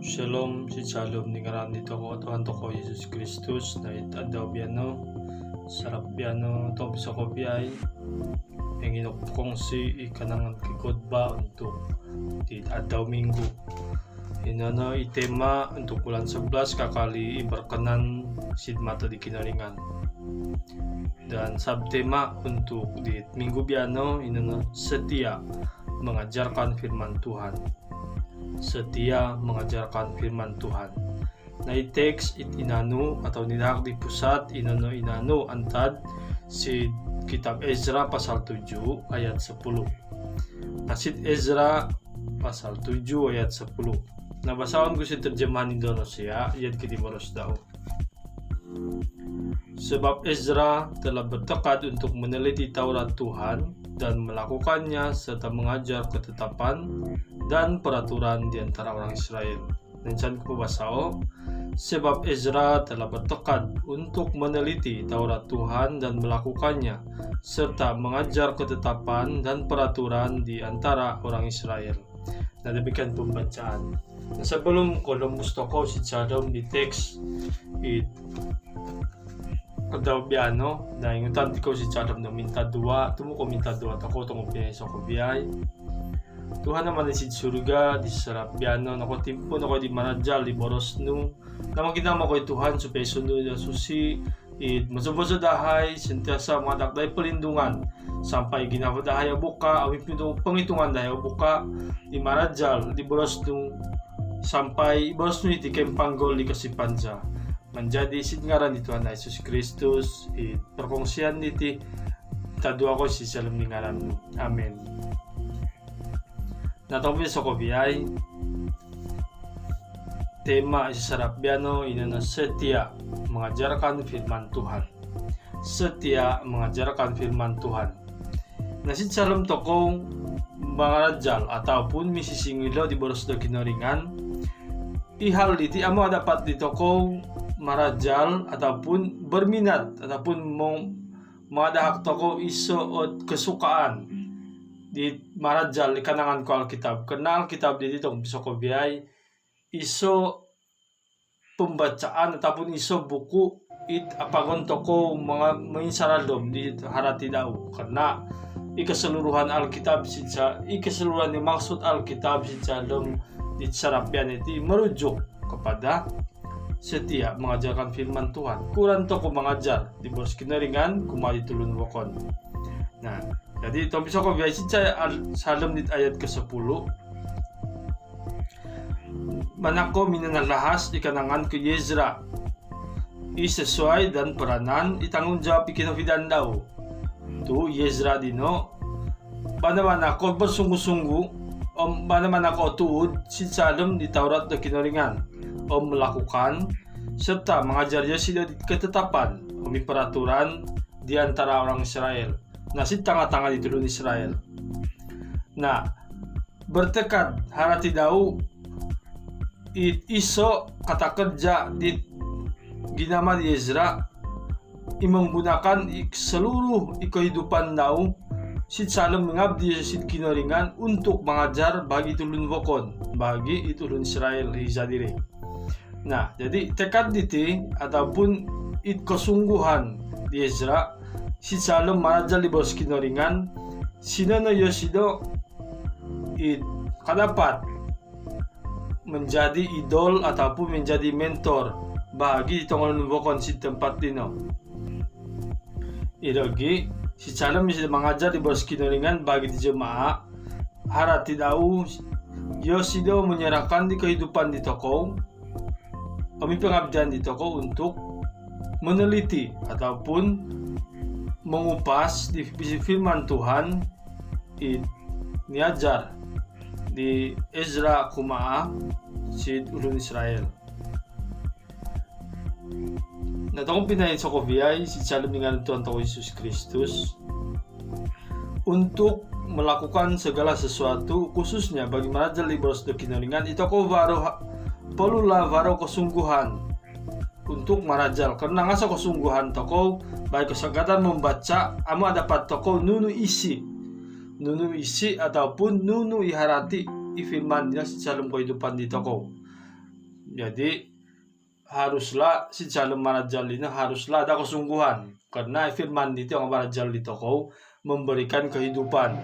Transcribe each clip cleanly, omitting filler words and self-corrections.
Shalom, shalom ni ngaran nito ko Tuhan ko Yesus Kristus na itadaw biano sarap biano to bisa ko biyay penginok kong si ikanang kikod ba untuk di adaw minggu inano itema untuk bulan 11 kakali berkenan sidmata di kinaringan dan subtema untuk di minggu biano inano setia mengajarkan firman Tuhan. Setia mengajarkan firman Tuhan. Na i-text inano atau nilahak di pusat inano antad si kitab Ezra pasal 7 ayat 10. Nasid Ezra pasal 7 ayat 10. Nabasawan ko si terjemahan Indonesia ayat ke-15 daw. Sebab Ezra telah bertekad untuk meneliti Taurat Tuhan dan melakukannya serta mengajar ketetapan dan peraturan di antara orang Israel. Nancan ko basao, sebab Ezra telah bertekad untuk meneliti Taurat Tuhan dan melakukannya serta mengajar ketetapan dan peraturan di antara orang Israel. Nah, demikian pembacaan. Nah, sebelum Columbus toko si Chadom di teks Kadaw biano na ingutan ko si Chadom na minta dua, tumo ko minta dua tako tong pineso ko biyay. Tuhan naman si surga di sarap biano nako timpo nako di manajal di boros nu. Namo kita mo koy Tuhan supaya sundo da susi masoboso dahay sentiasa madakday pelindungan sampai ginapa dahay buka awit nito penghitungan dahay buka di manajal di boros nu sampai boros nu iti kempanggol di kasipanja. Menjadi singaran di Tuhan Yesus Kristus perkongsian niti tadua ko si salam ni ngaran. Amen. Natobi sa ko biyay tema isarap biano inana setia mengajarkan firman Tuhan. Setia mengajarkan firman Tuhan. Nasid salam tokong mangarajal ataupun misisingilo di boros do kinoringan ihal diti amo dapat di tokong marajal ataupun berminat ataupun madahak toko iso o kesukaan di marajal di kanangan ko Alkitab. Kenal kitab dito tong bisa ko biyay iso pembacaan ataupun iso buku apagon toko mga menginsaraldom di harati daw karena ikeseluruhan Alkitab sisa ikeseluruhan ni maksud Alkitab sisa dom di sarapyan iti merujuk kepada setia mengajarkan firman Tuhan. Kurang to ko mengajar di boros kinaringan kumali tulun wakon. Nah, jadi to bisa ko biyay sa salem dit ayat ke-10. Manako minanalahas ikanangan ke Ezra. Isesuai dan peranan itanggung jawab ikinafidan daw. Tu Ezra dino banaman ako bersungguh-sungguh banaman ako tuud si salem di Taurat do kinaringan. Melakukan serta mengajarnya sila ketetapan demi peraturan di antara orang Israel. Nah, si tengah-tengah di turun Israel. Nah, bertekad harati dau iso kata kerja di ginama di Ezra menggunakan seluruh kehidupan dau si salem mengabdi si kinaringan untuk mengajar bagi tulun wokon bagi itulun Israel hizadire. Nah, jadi tekad diti ataupun kesungguhan di Ezra si salem marajal di boros kinaringan sinono yosido kadapat menjadi idol ataupun menjadi mentor bagi tongolun bokon si tempat dino. Irogi si salem bisa mengajar di boros kinaringan bagi di jemaah harati dau yosido menyerahkan di kehidupan di toko kami pengabdian di toko untuk meneliti ataupun mengupas di firman Tuhan niajar di Ezra kumaha si ulun Israel. Nah, tong pinayin sa kobiyay si salem dengan Tuhan Yesus Kristus untuk melakukan segala sesuatu khususnya bagi marajal di boros do kinaringan ito ko perlulah varo kesungguhan untuk marajal karena ngasa kesungguhan toko baik kesegatan membaca ama dapat toko nunu isi ataupun nunu iharati ifirman dia dalam kehidupan di toko Jadi haruslah si calon manajal ini haruslah ada kesungguhan, karena firman itu yang manajal di toko memberikan kehidupan,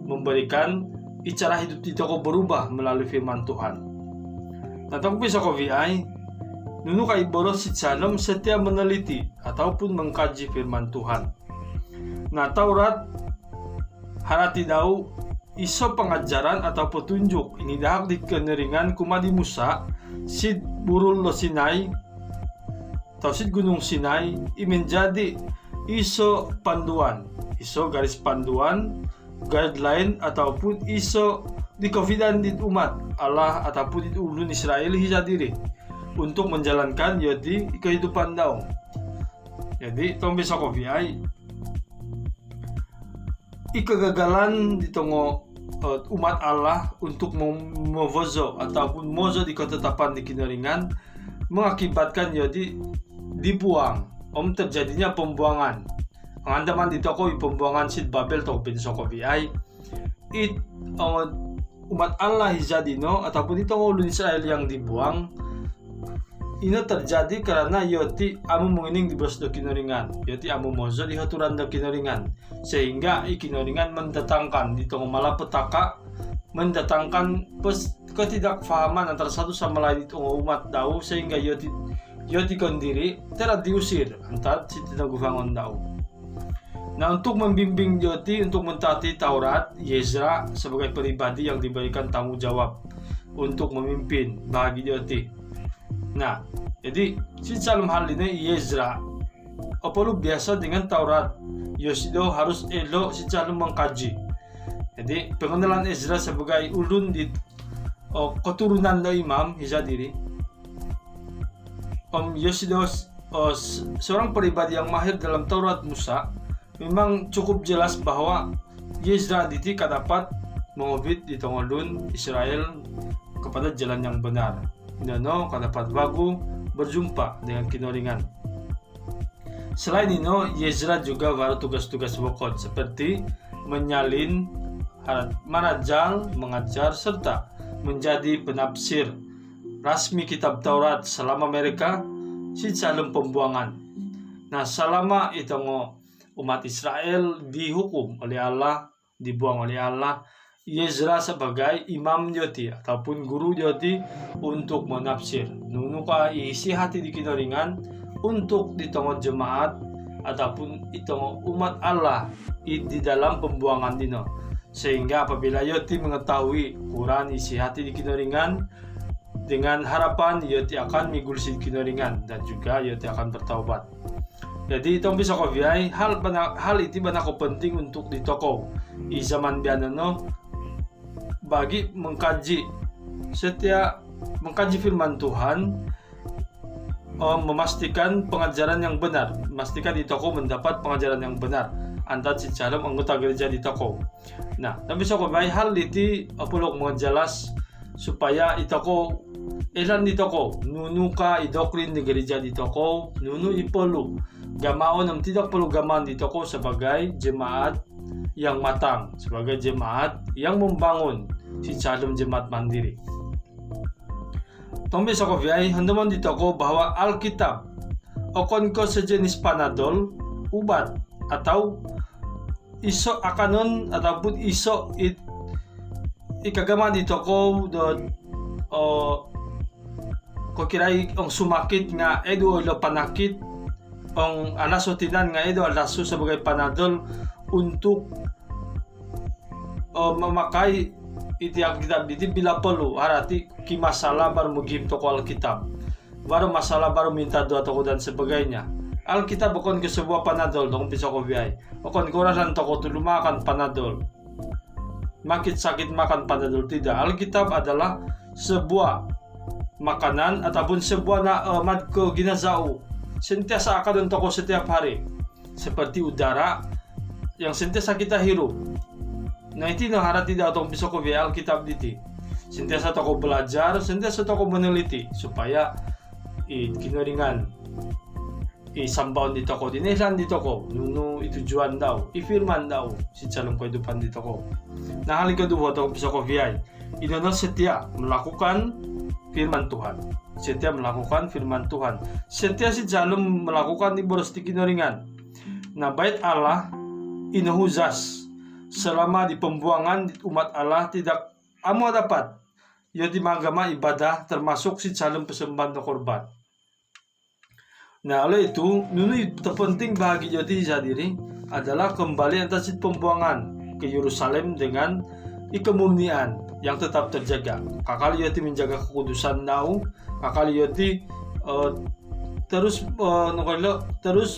memberikan cara hidup di toko berubah melalui firman Tuhan. Nah, tapi bisa kau VI nunu kai boros si calon setiap meneliti ataupun mengkaji firman Tuhan. Nah, Taurat harati dau iso pengajaran atau petunjuk ini dahak di keneringan kumadi Musa sid burul lo Sinai atau sid gunung Sinai menjadi iso panduan, iso garis panduan, guideline ataupun iso di confident di umat Allah ataupun di ulun Israel hijadiri untuk menjalankan yaitu kehidupan daun. Jadi tong bisa kopiai kegagalan di tongo umat Allah untuk memozo ataupun mozo di ketetapan di kineringan mengakibatkan jadi dibuang, terjadinya pembuangan. Andaman di toko pembuangan Sid Babel toko bin Sokoviai umat Allah hijadino ataupun itu ulun Israel yang dibuang. Ini terjadi karena yoti amu mengining di bos do kinoringan, yoti amu mozo di haturan do kinoringan, sehingga kinoringan mendatangkan di tengah malapetaka, mendatangkan ketidakfahaman antara satu sama lain di tengah umat dau, sehingga yoti kondiri telah diusir antara si tidak gufangon dau. Nah, untuk membimbing yoti untuk mentaati Taurat, Yezra sebagai pribadi yang diberikan tanggung jawab untuk memimpin bagi yoti. Nah, jadi si dalam hal ini Yezra perlu biasa dengan Taurat. Yosido harus elo si calon mengkaji. Jadi pengenalan Ezra sebagai ulun di keturunan do imam hijadiri. Yosido seorang pribadi yang mahir dalam Taurat Musa, memang cukup jelas bahwa Yezra ditika dapat mengubit di tengolun Israel kepada jalan yang benar. Inono dapat bagu berjumpa dengan kinoringan. Selain itu, Yezra juga baru tugas-tugas pokok seperti menyalin, manajal, mengajar, serta menjadi penafsir rasmi kitab Taurat selama mereka si calon pembuangan. Nah, selama itu umat Israel dihukum oleh Allah, dibuang oleh Allah, Yezra sebagai imam yoti ataupun guru yoti untuk menafsir nunuka isi hati di kinoringan untuk di tengah jemaat ataupun di tengah umat Allah di dalam pembuangan dino, sehingga apabila yoti mengetahui Quran isi hati di kinoringan dengan harapan yoti akan migulsi kinoringan dan juga yoti akan bertaubat. Jadi itu bisa kopiai hal itu banyak penting untuk di toko di zaman biasa bagi mengkaji firman Tuhan, memastikan pengajaran yang benar, memastikan di toko mendapat pengajaran yang benar antara si calon anggota gereja di toko. Nah, tapi so baik hal itu perlu menjelas supaya di toko elan di toko nunuka idokrin di gereja di toko nunu ipolu gamaon yang tidak perlu gaman di toko sebagai jemaat yang matang, sebagai jemaat yang membangun si calon jemaat mandiri. Tombe sokoviai hendaman di toko bahwa Alkitab okon ko sejenis panadol, ubat atau iso akanon ataupun iso ikagama di toko do ko kirai ang sumakit nga edo lo panakit ang anasotinan nga edo alaso sebagai panadol untuk memakai iti Alkitab diti bila perlu harati ki masalah baru mugim toko Alkitab, baru masalah baru minta doa toko dan sebagainya. Alkitab bukan ke sebuah panadol dong bisa ko biay. Bukan korasan toko tulumakan panadol. Makit sakit makan panadol, tidak. Alkitab adalah sebuah makanan ataupun sebuah mad ko ginazao. Sentiasa akan toko setiap hari. Seperti udara yang sentiasa kita hirup. Nah, itu harap tidak atau bisa ko biay Alkitab diti. Sentiasa toko belajar, sentiasa toko meneliti supaya kinoringan isambaon di toko, dinesan di toko, nunu itujuan daw, ifirman daw si calon kehidupan di toko. Nah, hal kedua atau bisa ko biay, inono setia melakukan firman Tuhan. Setia melakukan firman Tuhan. Setia si jalem melakukan ibadah di kinaringan. Nah, bait Allah inuhuzas selama di pembuangan umat Allah tidak amo dapat yaitu agama ibadah termasuk si jalem persembahan korban. Nah, oleh itu nunu terpenting bagi yaitu diri adalah kembali atas pembuangan ke Yerusalem dengan kemurnian yang tetap terjaga. Kakali yaitu menjaga kekudusan nau, kakali yaitu terus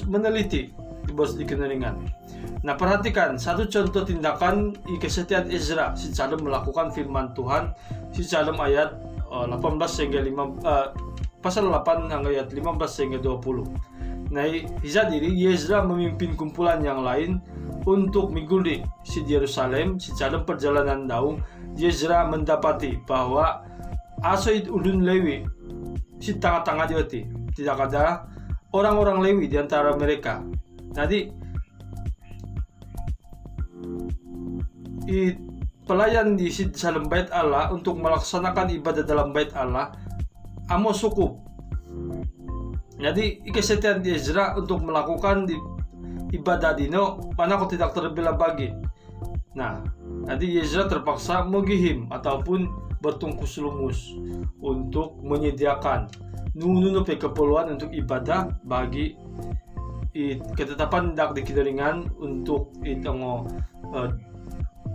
meneliti di bos dikenaringan. Nah, perhatikan satu contoh tindakan kesetiaan Ezra si calem melakukan firman Tuhan si calem ayat 18 hingga 5 pasal 8 hingga ayat 15 hingga 20. Nah, diri Ezra memimpin kumpulan yang lain untuk miguli si Yerusalem si calem perjalanan daung. Ezra mendapati bahwa asoid ulun Lewi si tengah-tengah dioti tidak ada orang-orang Lewi di antara mereka. Jadi pelayan di dalam bait Allah untuk melaksanakan ibadah dalam bait Allah amo cukup. Jadi kesetiaan Ezra untuk melakukan ibadah dino mana kau tidak terbelah bagi. Nah, jadi Ezra terpaksa menggihim ataupun bertungkus lumus untuk menyediakan nunu keperluan untuk ibadah bagi ketetapan dak dikinaringan untuk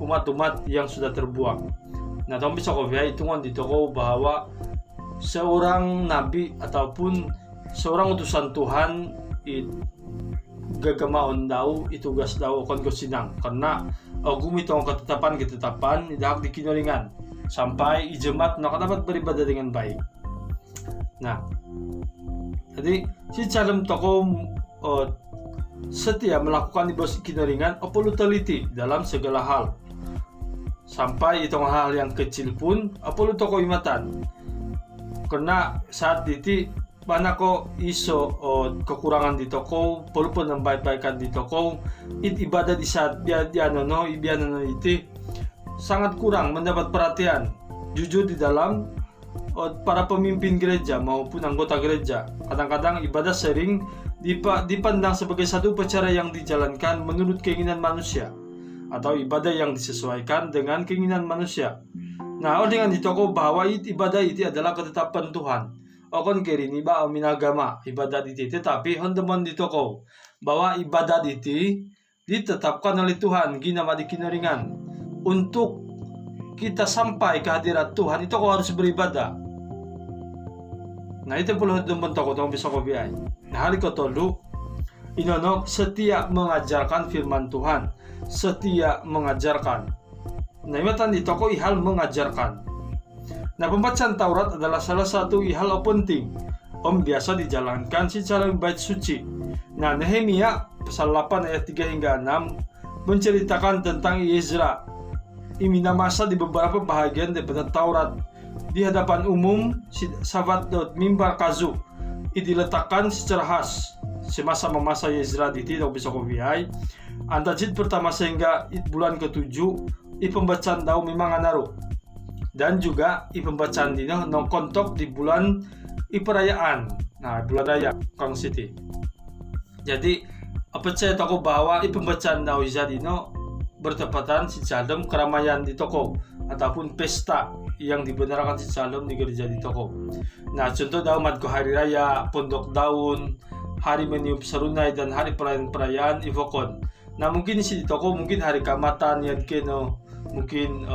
umat-umat yang sudah terbuang. Nah, tapi bisa kau hitungan di toko bahwa seorang nabi ataupun seorang utusan Tuhan gagamaon daw itugas daw kon sinang karena gumitong ketetapan dak dikinaringan sampai jemaat dapat beribadah dengan baik. Nah, jadi si calem toko setia melakukan ibadah kinaringan perlu teliti dalam segala hal sampai itu hal yang kecil pun perlu toko imatan karena saat itu mana ko iso kekurangan di toko perlu penambah-baikan di toko ibadah di saat bianono itu sangat kurang mendapat perhatian jujur di dalam para pemimpin gereja maupun anggota gereja. Kadang-kadang ibadah sering dipandang sebagai satu upacara yang dijalankan menurut keinginan manusia atau ibadah yang disesuaikan dengan keinginan manusia. Nah, dengan ditoko bahwa ibadah itu adalah ketetapan Tuhan. Okon kerini ba minagama ibadah itu tetapi hontemon ditoko bahwa ibadah itu ditetapkan oleh Tuhan ginama dikinaringan untuk kita sampai ke hadirat Tuhan itu kau harus beribadah. Nah, itu perlu teman-teman toko bisa kau biay. Nah, hari ketolu inono setia mengajarkan firman Tuhan, setia mengajarkan. Nah, imatan di toko ihal mengajarkan. Nah, pembacaan Taurat adalah salah satu ihal penting biasa dijalankan si calon bait suci. Nah, Nehemia pasal 8 ayat 3 hingga 6 menceritakan tentang Ezra imina masa di beberapa bahagian daripada Taurat di hadapan umum sahabat mimbar kazu diletakkan secara khas semasa Ezra di tidak bisa kopiai antajid pertama sehingga bulan ke-7 pembacaan daun memang anaru dan juga pembacaan dino kontok di bulan perayaan. Nah, bulan raya Kang City. Jadi percaya toko bahwa pembacaan daun dino bertepatan si calem keramaian di toko ataupun pesta yang dibenarkan si calem di gereja di toko. Nah, contoh daun madko hari raya, pondok daun, hari meniup serunai dan hari perayaan ivokon. Nah, mungkin si di toko mungkin hari kamatan yad keno, mungkin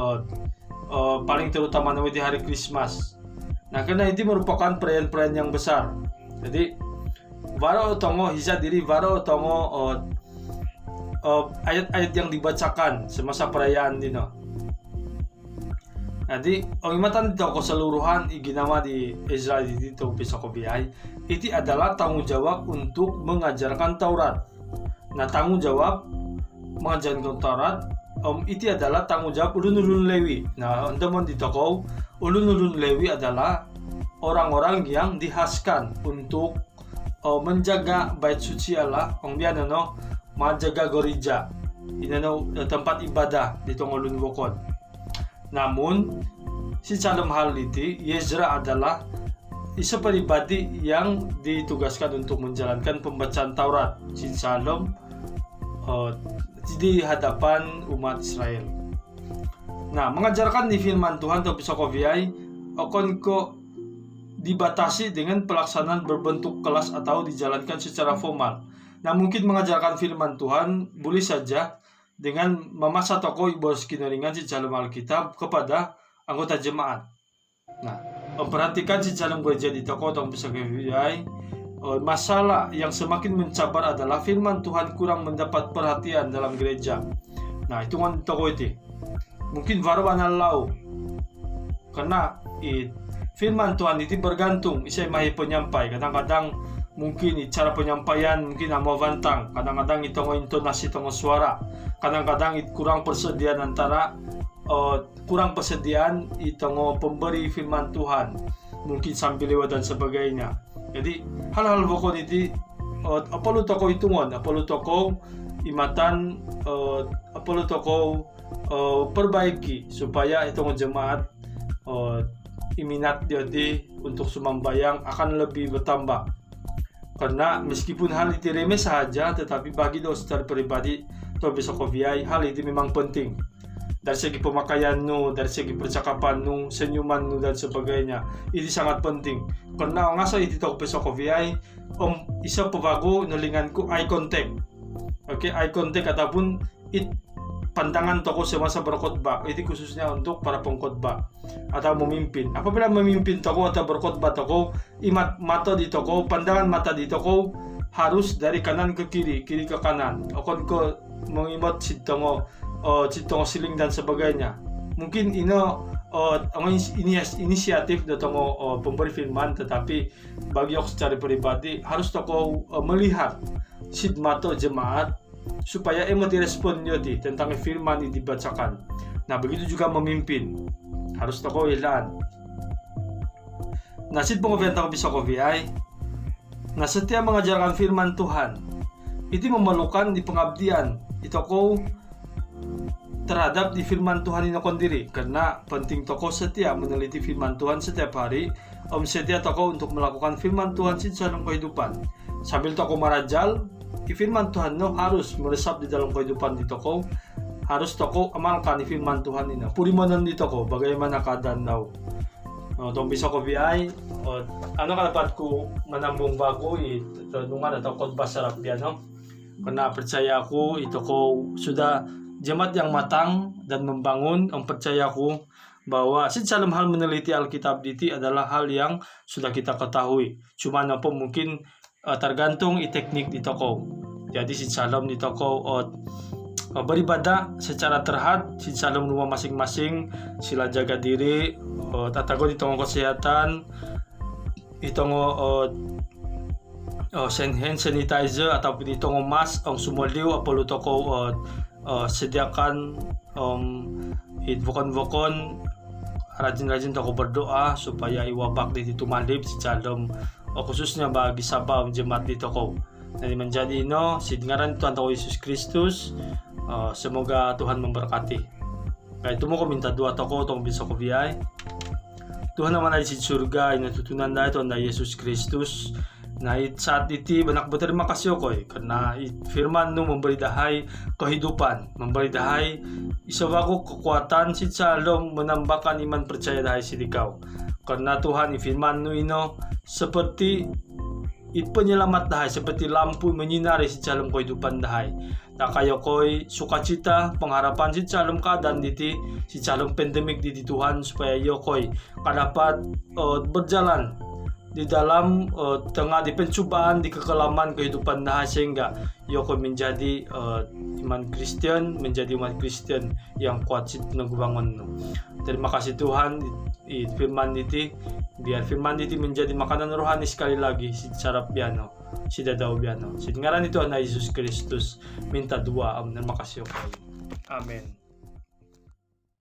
paling terutama di hari Christmas. Nah, karena itu merupakan perayaan-perayaan yang besar. Jadi waro tongo hisa diri waro tongo ayat-ayat yang dibacakan semasa perayaan dino. Jadi imatan dito keseluruhan iginama di Israel dito bisa kopiai itu adalah tanggung jawab untuk mengajarkan Taurat. Nah, tanggung jawab mengajarkan Taurat itu adalah tanggung jawab ulun-ulun Lewi. Nah, teman di toko ulun-ulun Lewi adalah orang-orang yang dihaskan untuk menjaga bait suci Allah, menjaga gereja, tempat ibadah di Tongolun Wokon. Namun si dalam hal itu Yezra adalah isa pribadi yang ditugaskan untuk menjalankan pembacaan Taurat si dalam di hadapan umat Israel. Nah, mengajarkan di firman Tuhan atau pisokoviai akan dibatasi dengan pelaksanaan berbentuk kelas atau dijalankan secara formal. Nah, mungkin mengajarkan firman Tuhan boleh saja dengan memasa toko ibu ringan si dalam Alkitab kepada anggota jemaat. Nah, memperhatikan si dalam gereja di toko atau pisokoviai, masalah yang semakin mencabar adalah firman Tuhan kurang mendapat perhatian dalam gereja. Nah, itu kan toko itu. Mungkin baru lau karena firman Tuhan itu bergantung isai mahi penyampai. Kadang-kadang mungkin cara penyampaian mungkin mau bantang, kadang-kadang itu intonasi tengah suara, kadang-kadang kurang persediaan antara kurang persediaan itu pemberi firman Tuhan, mungkin sambil lewat dan sebagainya. Jadi hal-hal pokok itu apa lu toko hitungan, apa lu toko imatan, apa lu toko perbaiki supaya itu jemaat minat jadi untuk sembahyang akan lebih bertambah. Karena meskipun hal itu remeh saja, tetapi bagi dosa secara pribadi atau pisokoviai hal itu memang penting. Dari segi pemakaian dari segi percakapan senyuman dan sebagainya, itu sangat penting. Karena ngasa itu toko pisokoviai isa pevago nelinganku eye contact. Oke, eye contact ataupun pandangan tokoh semasa berkhotbah, itu khususnya untuk para pengkhotbah atau memimpin. Apabila memimpin tokoh atau berkhotbah tokoh, mata di tokoh, pandangan mata di tokoh harus dari kanan ke kiri, kiri ke kanan. Akan ke mengimat citongo siling dan sebagainya. Mungkin ini inisiatif dari pemberi firman, tetapi bagi aku secara pribadi harus tokoh melihat mata jemaat supaya emoti respon yoti tentang firman yang dibacakan. Nah, begitu juga memimpin harus tokoh ilan. Nah, pengovian toko pisokoviai. Nah, setiap mengajarkan firman Tuhan itu memerlukan di pengabdian di toko terhadap di firman Tuhan ini sendiri, karena penting toko setiap meneliti firman Tuhan setiap hari, setia toko untuk melakukan firman Tuhan dalam kehidupan. Sambil toko merajal firman Tuhan harus meresap di dalam kehidupan di toko, harus toko amalkan di firman Tuhan ini. Purimanan di toko bagaimana keadaan daw. Tong pisokoviai, ano kalapatku menambung bago renungan atau khotbah sarap biano. Karena percaya aku itu sudah jemaat yang matang dan membangun. Percaya aku bahwa dalam hal meneliti Alkitab itu adalah hal yang sudah kita ketahui. Cuma apa mungkin tergantung teknik di toko. Jadi si dalam di toko beribadah secara terhad, si dalam rumah masing-masing sila jaga diri, tatago di toko kesehatan, di toko hand sanitizer ataupun di toko mask, sumoliw apolo toko sediakan vokon rajin-rajin toko berdoa supaya iwabak di tumalib si dalam, khususnya bagi sabab jemaat di toko. Jadi menjadi sidingaran Tuhan Yesus Kristus. Semoga Tuhan memberkati. Kaya itu mo ko minta doa toko tong pisokoviai. Tuhan naman ay si surga inatutunan dahil Tuhan na Yesus Kristus. Na saat itu banyak berterima kasih ko karena firman memberi dahay kehidupan, memberi dahay isabago kekuatan si salom menambahkan iman percaya dahay sidikaw. Karena Tuhan firman seperti penyelamat dahay, seperti lampu menyinari si dalam kehidupan dahay. Na kayo ko'y sukacita, pengharapan si dalam keadaan diti, si dalam pandemik diti Tuhan supaya yo ko'y dapat berjalan di dalam tengah di pencobaan, di kekelaman kehidupan dahay, sehingga yo ko'y menjadi iman Kristen, menjadi umat Kristen yang kuat si nagbangon. Terima kasih Tuhan, firman diti, biar firman diti menjadi makanan rohani sekali lagi si sarap biano, si dadaw biano. Si ngaran itu na Yesus Kristus minta dua. Terima kasih. Amen.